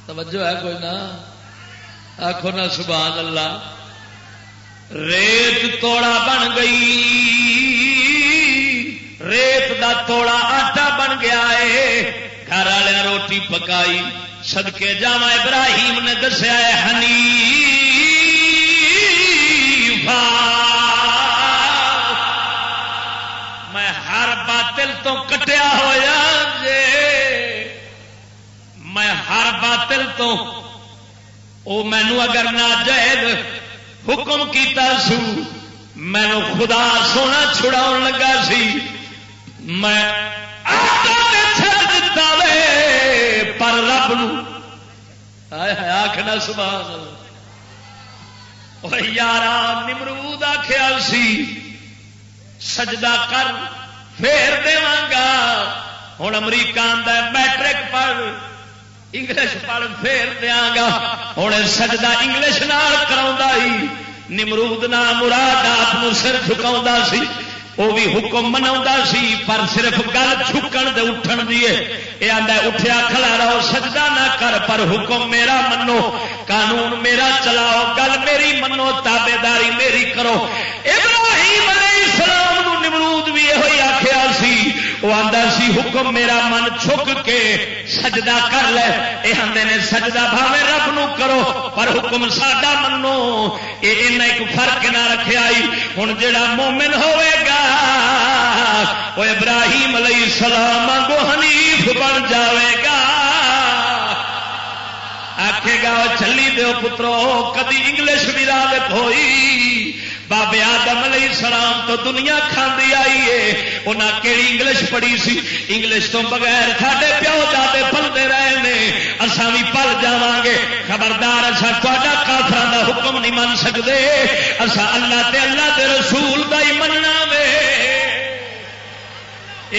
توجہ ہے کوئی نہ؟ آخو نا سبحان اللہ. ریت توڑا بن گئی، ریت دا توڑا آٹا بن گیا ہے. گھر والے روٹی پکائی، صدقے جاواں ابراہیم نے دسیا ہے حنیفا، میں ہر باطل تو کٹیا ہویا جے، میں ہر باطل تو او مینو اگر ناجائز حکم کیتا سو مینو خدا سونا چھڑاؤ لگا سی، میں چھڑ دیتا وے پر رب نو آخنا سبحان اللہ. یارا نمرود آخیا سی سجدہ کر پھر دیواں ہوں امریکہ آندا میٹرک پڑھ انگلش پڑھ پھر دیاں گا. ہوں سجدہ انگلش نال کراؤندا ہی. نمرود نہ مراد آپ سر جھکاؤندا سی، وہ بھی حکم منا سی پر صرف گل چھکن دے اٹھن دیے. یہ آدھا اٹھیا کھلا رہو سجدہ نہ کر پر حکم میرا منو، قانون میرا چلاؤ، گل میری منو، تابے داری میری کرو. ابراہیم علیہ السلام نو نمرود بھی یہ آخیا سی، وہ آدھا سی حکم میرا من چھک کے سجدہ کر لے. یہ آدھے نے سجدہ بھاوے رب نو کرو پر حکم ساڈا منو. یہ ایک فرق نہ رکھا. ہوں جڑا مومن ہوئے گا وہ ابراہیم علیہ السلام کو حنیف بن جاوے گا. آکھے گا وہ چلی دیو پترو کدی انگلش بھی راغب ہوئی. بابے آدم علیہ السلام تو دنیا کھاندی آئی ہے، انہاں کیڑی انگلش پڑھی سی؟ انگلش تو بغیر ساڈے پیو دادے پلتے رہے نے، اساں بھی پل جاواں گے. خبردار اساں تہاڈا کافراں دا حکم نہیں من سکدے، اساں اللہ تے اللہ دے رسول دا ہی مننا وے.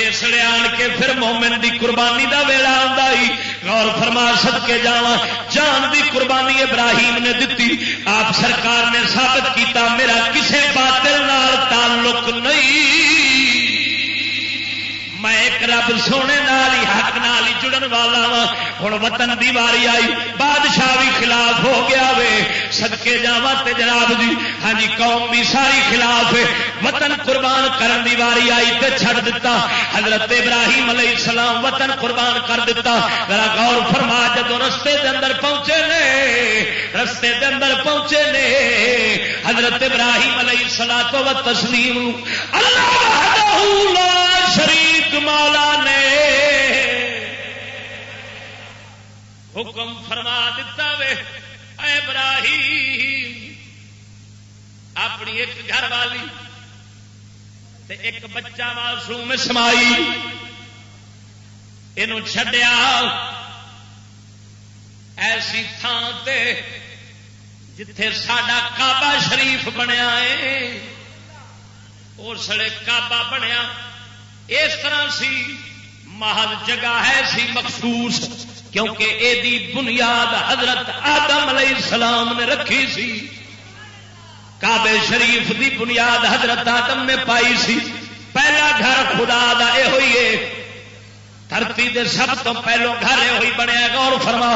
اس لیے آن کے پھر مومن دی قربانی دا ویلا آندا ہی. غور فرما صدقے جاواں جان دی قربانی ابراہیم نے دتی. آپ سرکار نے ثابت کیتا میرا کسے باطل نال تعلق نہیں، میں ایک رب سونے نال ہی حق نال ہی جڑن والا وا. ہوں وطن دی واری آئی، بادشاہ بھی خلاف ہو گیا وے. صدقے جاواں تے جناب جی ہاں جی قوم بھی ساری خلاف ہے. وطن قربان کرن دی واری آئی تے چھڑ دتا. حضرت ابراہیم علیہ السلام وطن قربان کر دتا. ذرا غور فرما جدو رستے دے اندر پہنچے نے، رستے دے اندر پہنچے نے حضرت ابراہیم علیہ الصلوۃ والتسلیم اللہ وحدہ لا شریک مولا نے حکم فرما دیتا وے اے ابراہیم اپنی ایک گھر والی تے ایک بچہ معصوم اسماعیل اینو چھڈیا ایسی تھان تے جتھے ساڈا کعبہ شریف بنیا ہے. اس لیے کعبہ بنیا اس طرح سی محض جگہ ہے سی مخصوص، کیونکہ اے دی بنیاد حضرت آدم علیہ السلام نے رکھی سی. کعبے شریف دی بنیاد حضرت آدم نے پائی سی. پہلا گھر خدا دا اے ہوئی ہے، دھرتی دے سب تو پہلو گھر اے ہوئی بنیا. غور فرما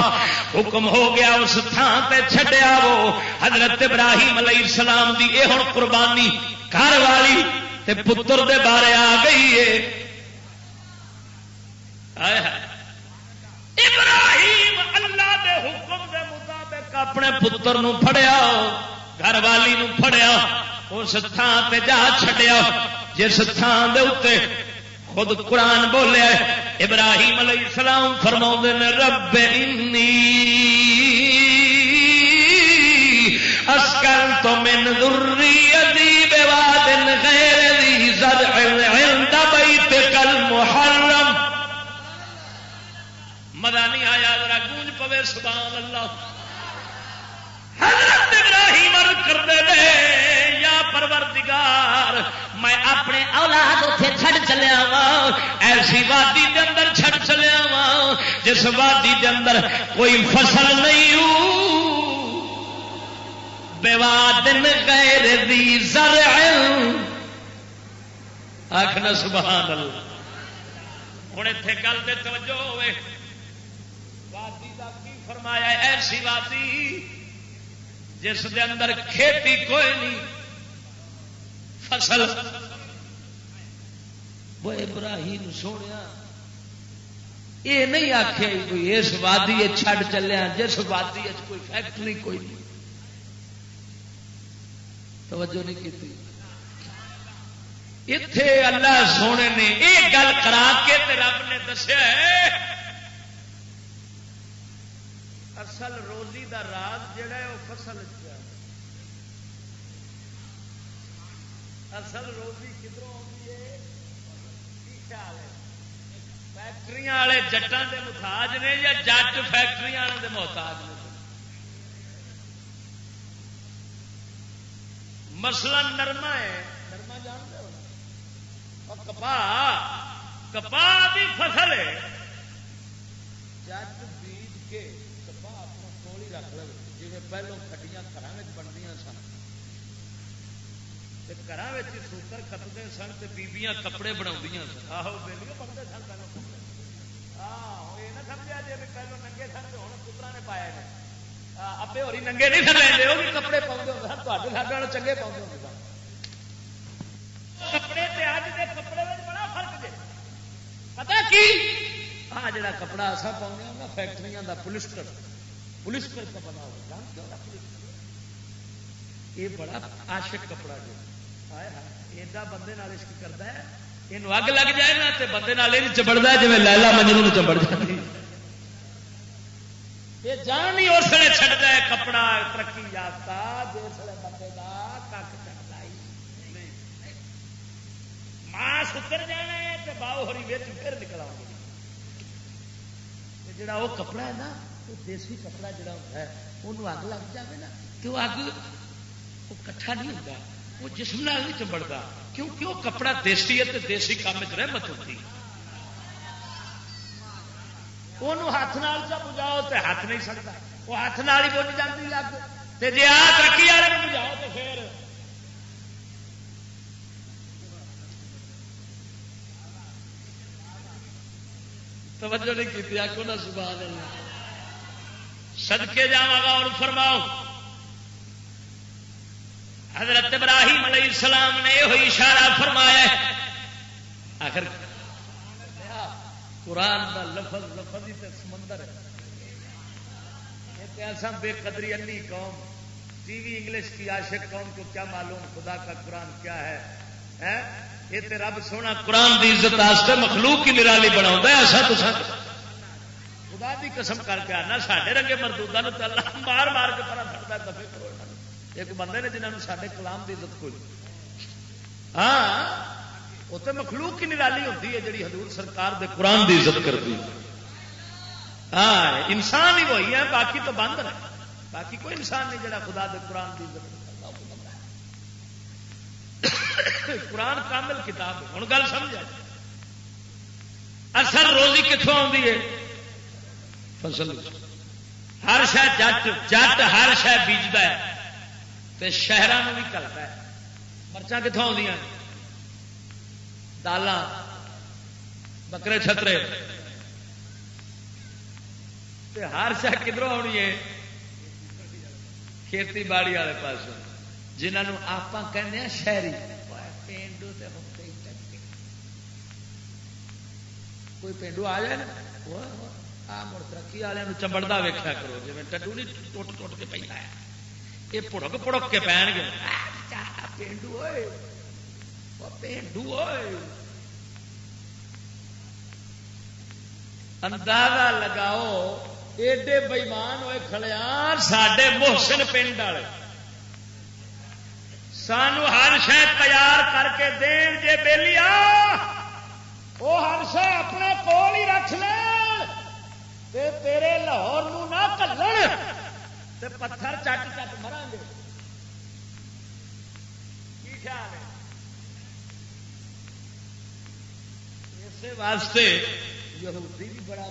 حکم ہو گیا اس تھان تے چھڈیا وہ حضرت ابراہیم علیہ السلام دی اے ہن قربانی گھر والی تے پتر دے بارے آ گئی ہے. ابراہیم اللہ دے حکم دے مطابق اپنے پتر نو پھڑیا، گھر والی نو پھڑیا، اس تھان تے جا چھڈیا جس تھان دے اوتے خود قرآن بولیا. ابراہیم علیہ السلام فرماؤندے نے رب انی اسکنت من ذریتی بواد غیر ذی زرع عند بیتک المحرم. مزہ نہیں آیا؟ ذرا گونج پوے سبحان اللہ. حضرت ابراہیم عرض کرتے ہیں یا پروردگار میں اپنے اولاد اتنے چھڑ چلیا وا، ایسی وادی دے اندر چھڑ چلیا وا جس وادی دے اندر کوئی فصل نہیں ہو، بواد غیر ذی زرع. آخنا سبحان اللہ. ہوں اتنے گل دے توجہ ہوئے وادی کا کی فرمایا ایسی وادی جس دے اندر کھیتی کوئی نہیں فصل وہ ابراہیم سونے یہ نہیں آخیا کوئی اس وادی چھڈ چلیا جس وادی کوئی فیکٹری کوئی نہیں توجہ نہیں کی اتے اللہ سونے نے یہ گل کرا کے رب نے دسیا ہے اصل روزی دا راز جڑا ہے وہ فصل اصل روزی کدھروں آتی ہے کی خیال ہے فیکٹری والے جٹان دے محتاج نے یا جٹ فیکٹری والے دے محتاج نے مسئلہ نرما ہے نرما جانتے ہو اور کپاہ بھی فصل ہے جٹ بیج کے کپاہ اپنا کول ہی رکھ لو جی پہلو کٹیاں گھر بنتی سن گھر سوتر کٹتے سن تو بیبیاں کپڑے بنا سن آہو بیلیاں بنتے سن آہو یہ نہ سمجھا جی پہلو ننگے سن تو ہوں پترا نے پایا ہے ابے ہوری ننگے نہیں سن لے وہ بھی کپڑے پاؤں ہوتے سن تے ساڈے چنگے پاؤں ہوتے سن کپڑے تے اج دے کپڑے میں بڑا فرق جے پتہ کی آ جڑا کپڑا اسا پاؤنے نا فیکٹریاں دا پولیسٹر کا بنا ہوا یہ بڑا عاشق کپڑا جو ایڈا بندے نال عشق کرتا ہے یہ اگ لگ جائے نا تے بندے نال یہ چمڑتا ہے جی لیلا مجنوں چمڑ جاتی یہ جان ہی اس لیے چڑھتا ہے کپڑا ترقی یافتہ جس بندے کا کک چڑھتا ہی ماس اتر جانا ہے تو باؤ ہری بچ پھر نکل آؤ جڑا وہ کپڑا ہے نا وہ دیسی کپڑا جڑا ہوتا ہے انہوں اگ لگ جائے نا تو وہ اگ وہ کٹھا نہیں ہوتا وہ جسم نال نہیں چمڑتا کیونکہ وہ کپڑا دیسی ہے تو دیسی کام میں رحمت ہوتی وہ ہاتھ نال چا بجاؤ تو ہاتھ نہیں سکتا وہ ہاتھ نال ہی بج جاتی لگ تے جی آ ترقی والے بجاؤ تو پھر توجہ نہیں کی آخو نا سبحان اللہ صدقے جاواں گا اور فرماؤ حضرت ابراہیم علیہ السلام نے یہ اشارہ فرمایا آخر قرآن کا لفظ ہی تو سمندر ہے ایسا بے قدری انی قوم ٹی وی انگلش کی عاشق قوم کو کیا معلوم خدا کا قرآن کیا ہے یہ تے رب سونا قرآن دی عزت واسطے مخلوق کی نرالی بنا ایسا تو خدا دی قسم کر کے آنا سارے رنگے مردودہ تو اللہ مار مار کے پڑا سکتا ہے دفے کرو ایک بندے نے جنہوں نے سارے کلام کی عزت کوئی ہاں وہ تو مخلوق کی نرالی ہوتی ہے جڑی حضور سرکار دے قرآن دی عزت کرتی ہاں انسان ہی وہی ہے باقی تو بند ہے باقی کوئی انسان نہیں جڑا خدا دے قرآن دی عزت کرتا قرآن کامل کتاب ہے ہوں گل سمجھا اصل روزی کتوں آتی ہے فصل ہر شہ جٹ ہر شہ بیجتا ہے تے شہروں بھی کرتا ہے مرچاں کتوں آدی دالاں بکرے چھترے تے ہر شہ کدھروں آنی ہے کھیتی باڑی والے پاس جنہوں آپ کہنے ہیں شہری پینڈو تے کوئی پینڈو آ جائے نا آ مڑ ترقی والوں چمبڑتا ویکھیا کرو جی ٹڈو نہیں ٹوٹ ٹوٹ کے پہ یہ پڑک پڑک کے پہن گے پینڈو ہوئے پینڈو ہوئے اندازہ لگاؤ ایڈے بےمان ہوئے کھڑیاں ساڈے محسن پنڈ والے سانو ہر شہ تیار کر کے دین جے بیلیا وہ ہر شہ اپنے کول ہی رکھ لین تے تیرے لاہور نو نہ کلن تے پتھر چٹ چٹ مران گے کی خیال ہے اسی واسطے یہودی بھی بڑا